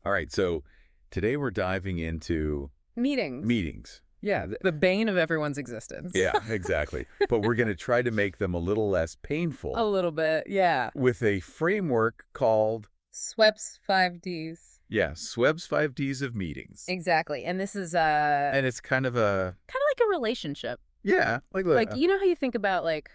All right, so today we're diving into Meetings. meetings. Yeah, The bane of everyone's existence. yeah, exactly. But we're going to try to make them a little less A painful little bit, yeah. with a framework called, Swebb's 5Ds. yeah, Swebb's 5Ds of meetings. Exactly. And this is And it's kind of like a relationship. yeah, Like, you know how you think about like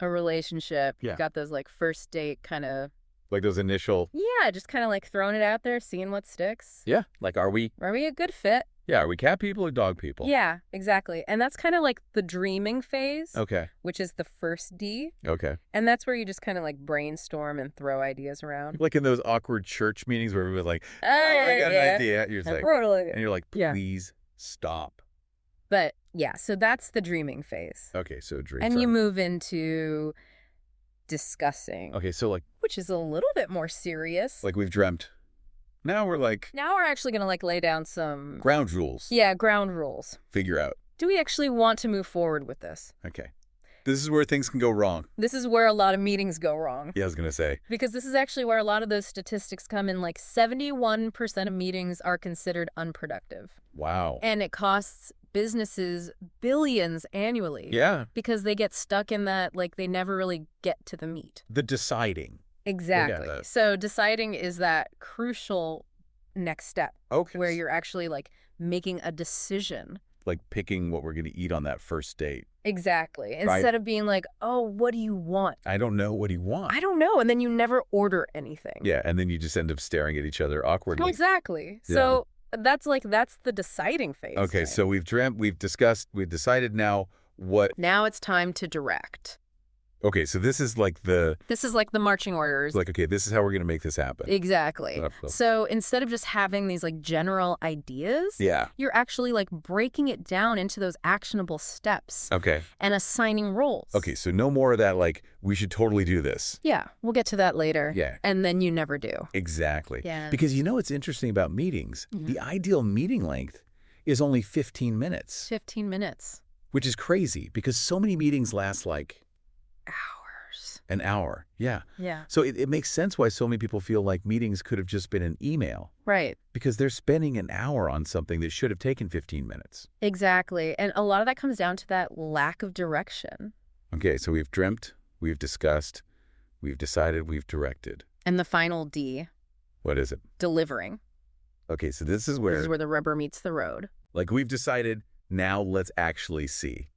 a relationship, Yeah. you've got those like first date kind of, like those initial, yeah, just kind of like throwing it out there, seeing what sticks. yeah, like are we Are we a good fit? cat people or dog people? Yeah, exactly. And that's kind of like the dreaming phase, Okay, which is the first D. okay. And that's where you just kind of like brainstorm and throw ideas around. Like in those awkward church meetings where everyone's like, Oh, I got yeah. an idea. You're just like, Totally. and you're like, Yeah. please stop. But yeah, so that's the dreaming phase. Okay, so dream. And you move into discussing, Okay, so which is a little bit more serious. like we've dreamt. Now we're like Now we're actually going to like lay down some, ground rules. yeah, ground rules. Figure out. Do we actually want to move forward with this? Okay. This is where things can go wrong. This is where a lot of meetings go wrong. Yeah, I was going to say. Because this is actually where a lot of those statistics come in. Like 71% of meetings are considered unproductive. Wow. And it costs businesses billions annually. Yeah. Because they get stuck in that, like they never really get to the meat. The deciding. Exactly. that. So deciding is that crucial next step Okay. where you're actually like making a decision. like picking what we're going to eat on that first date. Exactly. Right. Instead of being like, oh, what do you want? I don't know what he wants. I don't know. And then you never order anything. Yeah, and then you just end up staring at each other awkwardly. Exactly. Yeah. So that's the deciding phase. Okay, right? so we've dreamt, we've discussed, we've decided now what. Now it's time to direct. Okay, so this is like This is like the marching orders. like, okay, this is how we're going to make this happen. Exactly. So- So instead of just having these like general ideas, Yeah. you're actually like breaking it down into those actionable steps Okay. and assigning roles. Okay, so no more of that, like, we should totally do this. Yeah, we'll get to that later. Yeah. And then you never do. Exactly. Yeah. Because you know what's interesting about meetings? Mhm. The ideal meeting length is only 15 minutes, 15 minutes. which is crazy because so many meetings last like Hours. an hour. Yeah. Yeah. So it makes sense why so many people feel like meetings could have just been an email Right. because they're spending an hour on something that should have taken 15 minutes. Exactly. And a lot of that comes down to that lack of direction. Okay, so we've dreamt, we've discussed, we've decided, we've directed. And the final D, What is it? delivering. Okay, so this is This is where the rubber meets the road. like, we've decided, now let's actually see.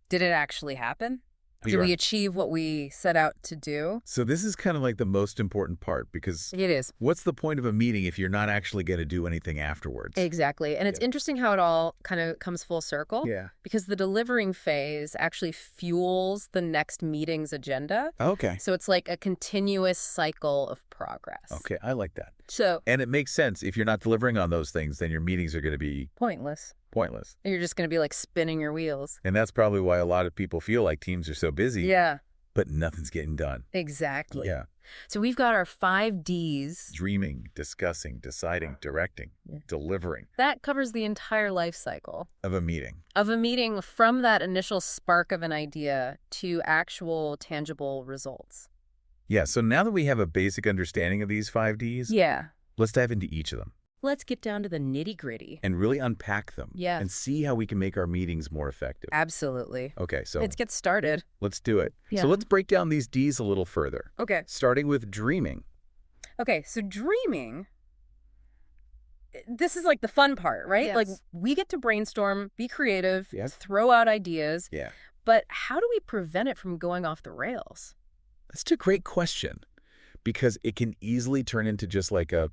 Did it actually happen? Did You're we right. achieve what we set out to do? So this is kind of like the most important part because It is. what's the point of a meeting if you're not actually going to do anything afterwards? Exactly. And it's Yeah. interesting how it all kind of comes full circle. Yeah. Because the delivering phase actually fuels the next meeting's agenda. Okay. So it's like a continuous cycle of progress. Okay, I like that. So And it makes sense. If you're not delivering on those things, then your meetings are going to be pointless. pointless. You're just going to be like spinning your wheels. And that's probably why a lot of people feel like teams are so busy, Yeah, but nothing's getting done. exactly. Yeah. So we've got our 5 Ds. Dreaming, discussing, deciding, directing, Yeah. delivering That covers the entire life cycle of a meeting. of a meeting, from that initial spark of an idea to actual tangible results. Yeah, so now that we have a basic understanding of these 5Ds, Yeah. let's dive into each of them Let's get down to the nitty-gritty. and really unpack them Yes. and see how we can make our meetings more effective. Absolutely. Okay, so Let's get started. let's do it. Yeah. So let's break down these Ds a little further, Okay. starting with dreaming. Okay, so dreaming, this is like the fun part, right? Yes. Like we get to brainstorm, be creative, Yes. throw out ideas, Yeah. but how do we prevent it from going off the rails? That's a great question because it can easily turn into just like a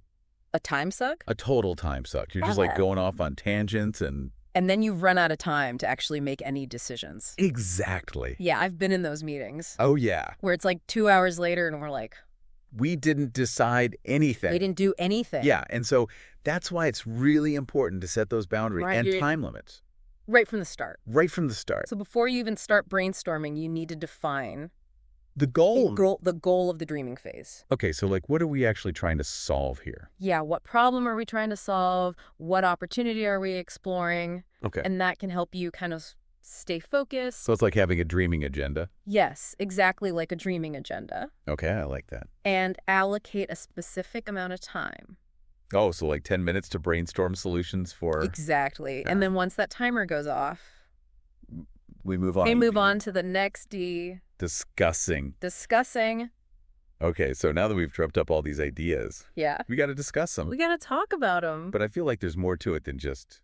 Time suck? total time suck. You're just like going off on tangents and And then you run out of time to actually make any decisions. exactly. Yeah, I've been in those meetings Oh, yeah. where it's like 2 hours later and we're like, We didn't decide anything. we didn't do anything. Yeah. And so that's why it's really important to set those boundaries Right. and You're- time limits Right from the start. right from the start. So before you even start brainstorming, you need to define The goal. the goal of the dreaming phase. Okay. So, like, what are we actually trying to solve here? Yeah, what problem are we trying to solve? What opportunity are we exploring? Okay. And that can help you kind of stay focused. So it's like having a dreaming agenda. Yes, exactly like a dreaming agenda. Okay. I like that. And allocate a specific amount of time Oh, so like 10 minutes to brainstorm solutions for... Exactly. Yeah. And then once that timer goes off, We move on. we move on to the next D, Discussing. discussing. Okay, so now that we've dreamt up all these ideas, Yeah. we got to discuss them. We got to talk about them. But I feel like there's more to it than just,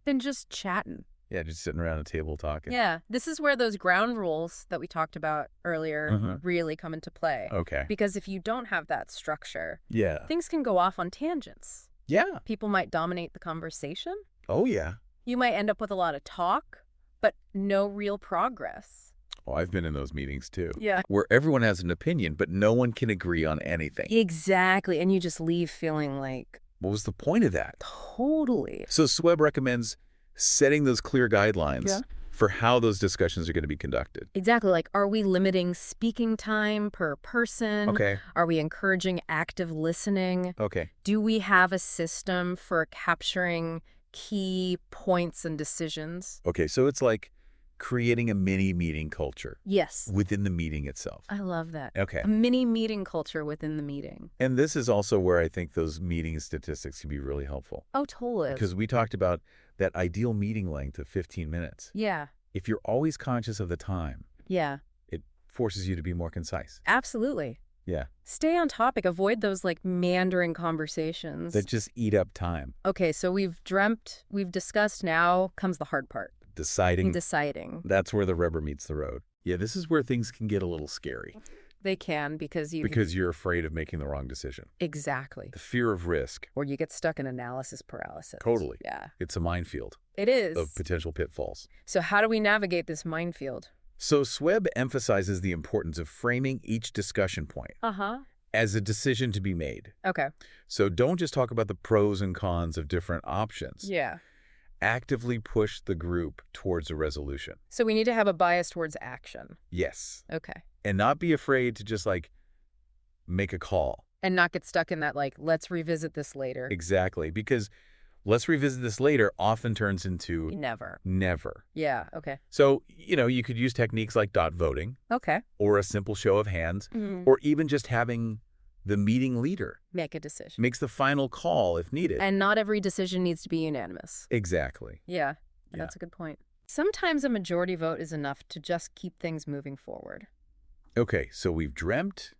Than just chatting. yeah, just sitting around a table talking. Yeah. This is where those ground rules that we talked about earlier Uh-huh. really come into play. Okay. Because if you don't have that structure, Yeah. things can go off on tangents. Yeah. People might dominate the conversation. Oh, yeah. You might end up with a lot of talk, but no real progress. Oh, I've been in those meetings too. Yeah. Where everyone has an opinion, but no one can agree on anything. Exactly. And you just leave feeling like, What was the point of that? totally. So Swebb recommends setting those clear guidelines Yeah. for how those discussions are going to be conducted. Exactly. Like, are we limiting speaking time per person? Okay. Are we encouraging active listening? Okay. Do we have a system for capturing key points and decisions? Okay. So it's like creating a mini meeting culture Yes. within the meeting itself. I love that. Okay. A mini meeting culture within the meeting. And this is also where I think those meeting statistics can be really helpful. Oh, totally. Because we talked about that ideal meeting length of 15 minutes. Yeah. If you're always conscious of the time, Yeah. it forces you to be more concise. Absolutely. Yeah. Stay on topic. Avoid those like meandering conversations. That just eat up time. Okay, so we've dreamt, we've discussed, now comes the hard part. Deciding. Deciding. That's where the rubber meets the road. Yeah, this is where things can get a little scary. They can because Because you're afraid of making the wrong decision. Exactly. The fear of risk. Or you get stuck in analysis paralysis. Totally. Yeah. It's a minefield It is. of potential pitfalls. So how do we navigate this minefield? So Swebb emphasizes the importance of framing each discussion point Uh-huh. as a decision to be made. Okay. So don't just talk about the pros and cons of different options. Yeah. Actively push the group towards a resolution. So we need to have a bias towards action. Yes. Okay. And not be afraid to just like make a call. And not get stuck in that like, let's revisit this later. Exactly. Because let's revisit this later often turns into Never. never. Yeah. Okay. So, you could use techniques like dot voting Okay. or a simple show of hands, or even just having the meeting leader Make a decision. makes the final call if needed. And not every decision needs to be unanimous. Exactly. Yeah. Yeah. That's a good point. Sometimes a majority vote is enough to just keep things moving forward. Okay, so we've dreamt,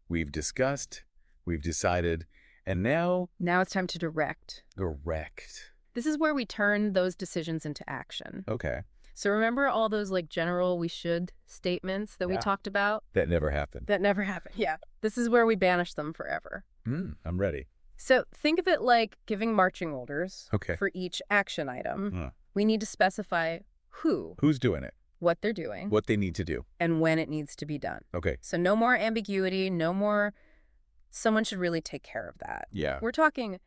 we've discussed, we've decided, and now Now it's time to direct. direct. This is where we turn those decisions into action. Okay, So remember all those like general we should statements that we Yeah. talked about? that never happened. That never happened. Yeah. This is where we banish them forever. I'm ready. So think of it like giving marching orders Okay. for each action item. Huh. We need to specify who, Who's doing it? what they're doing, What they need to do. and when it needs to be done. Okay. So no more ambiguity, no more someone should really take care of that. Yeah, We're talking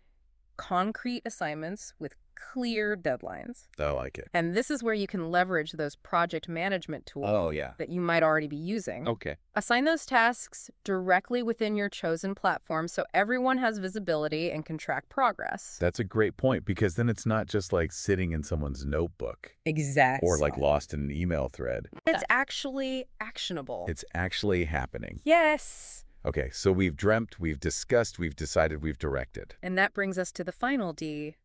concrete assignments with clear deadlines. I like it. And this is where you can leverage those project management tools Oh, yeah. that you might already be using. Okay. Assign those tasks directly within your chosen platform so everyone has visibility and can track progress. That's a great point because then it's not just like sitting in someone's notebook Exactly. or like lost in an email thread. It's actually actionable. It's actually happening. Yes. Okay, so we've dreamt, we've discussed, we've decided, we've directed. And that brings us to the final D.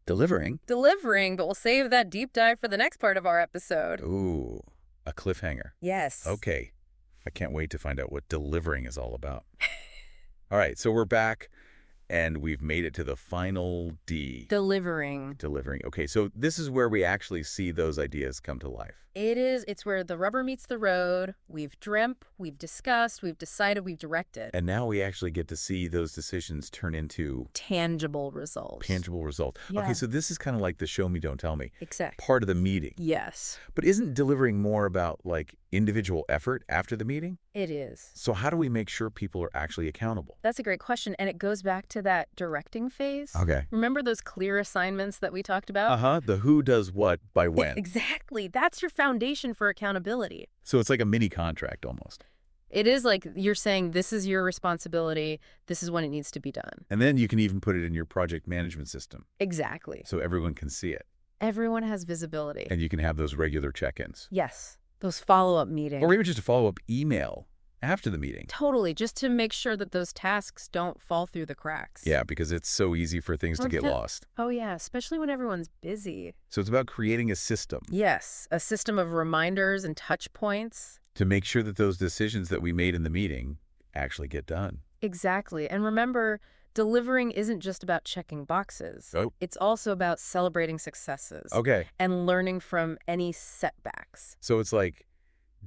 Delivering? Delivering, but we'll save that deep dive for the next part of our episode. Ooh, a cliffhanger. Yes. Okay. I can't wait to find out what delivering is all about. All right, so we're back, and we've made it to the final D. Delivering. Delivering. Okay, so this is where we actually see those ideas come to life. It's where the rubber meets the road. We've dreamt, we've discussed, we've decided, we've directed. And now we actually get to see those decisions turn into Tangible results. tangible results. Yeah. Okay, so this is kind of like the show me, don't tell me Exactly. part of the meeting. Yes, But isn't delivering more about like individual effort after the meeting? it is. So how do we make sure people are actually accountable? That's a great question. And it goes back to that directing phase. Okay. Remember those clear assignments that we talked about? Uh-huh. The who does what by when. Exactly. That's your foundation for accountability. So it's like a mini contract almost. It is like you're saying this is your responsibility. This is when it needs to be done. And then you can even put it in your project management system Exactly. so everyone can see it. Everyone has visibility. And you can have those regular check-ins. Yes. Those follow-up meetings. Or even just a follow-up email after the meeting. Totally, just to make sure that those tasks don't fall through the cracks. Yeah, because it's so easy for things to get lost. Oh, yeah, especially when everyone's busy. So it's about creating a system Yes, a system of reminders and touch points. to make sure that those decisions that we made in the meeting actually get done. Exactly. And remember, delivering isn't just about checking boxes. Oh. It's also about celebrating successes. Okay. And learning from any setbacks. So it's like,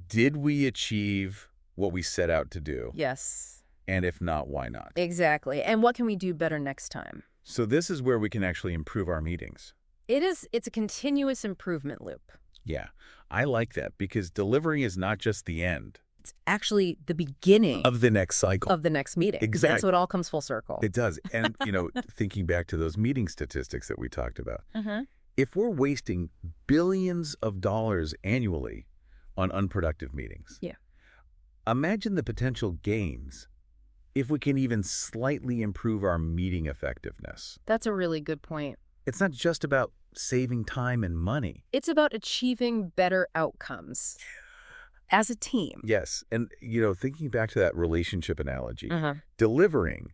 did we achieve what we set out to do? Yes. And if not, why not? Exactly. And what can we do better next time? So this is where we can actually improve our meetings. It's a continuous improvement loop. Yeah, I like that because delivering is not just the end It's actually the beginning of the next cycle. of the next meeting. Exactly. So it all comes full circle. It does. And, thinking back to those meeting statistics that we talked about, Mm-hmm. if we're wasting billions of dollars annually on unproductive meetings, Yeah. imagine the potential gains if we can even slightly improve our meeting effectiveness. That's a really good point. It's not just about saving time and money. It's about achieving better outcomes as a team. Yes. And, thinking back to that relationship analogy, Uh-huh. delivering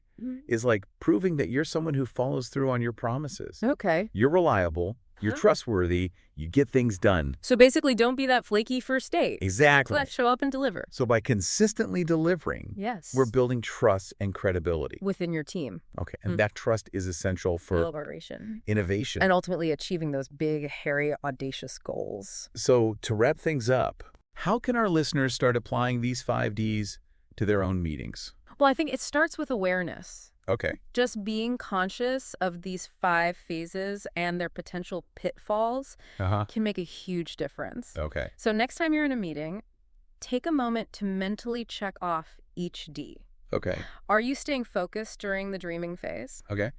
is like proving that you're someone who follows through on your promises. Okay. You're reliable, you're trustworthy, you get things done. So basically, don't be that flaky first date. Exactly. Let's show up and deliver. So by consistently delivering, Yes. we're building trust and credibility. Within your team. Okay. And that trust is essential for Collaboration. innovation. And ultimately achieving those big, hairy, audacious goals. So to wrap things up, how can our listeners start applying these 5 Ds to their own meetings? Well, I think it starts with awareness. Okay. Just being conscious of these 5 phases and their potential pitfalls Uh-huh. can make a huge difference. Okay. So next time you're in a meeting, take a moment to mentally check off each D. Okay. Are you staying focused during the dreaming phase? Okay.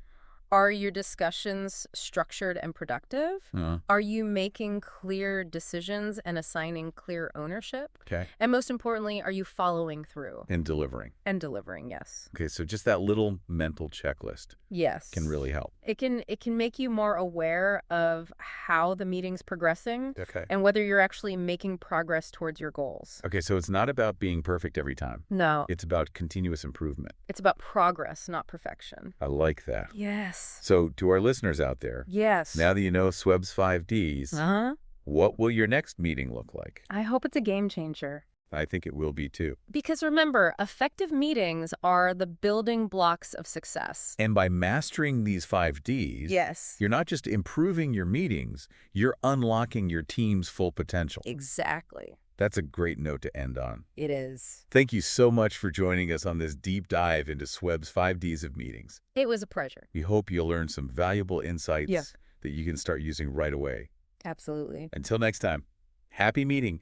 Are your discussions structured and productive? Uh-huh. Are you making clear decisions and assigning clear ownership? Okay. And most importantly, are you following through And delivering. and delivering? Yes. Okay, so just that little mental checklist Yes. can really help. It can make you more aware of how the meeting's progressing Okay. and whether you're actually making progress towards your goals. Okay, so it's not about being perfect every time. No, It's about continuous improvement. it's about progress, not perfection. I like that. Yes. So to our listeners out there, Yes. now that you know Swebb's 5 Ds, Uh-huh. what will your next meeting look like? I hope it's a game changer. I think it will be too. Because remember, effective meetings are the building blocks of success. And by mastering these 5 Ds, Yes. you're not just improving your meetings, you're unlocking your team's full potential. Exactly. That's a great note to end on. It is. Thank you so much for joining us on this deep dive into Swebb's 5 Ds of meetings. It was a pleasure. We hope you'll learn some valuable insights Yeah. that you can start using right away. Absolutely. Until next time, happy meeting.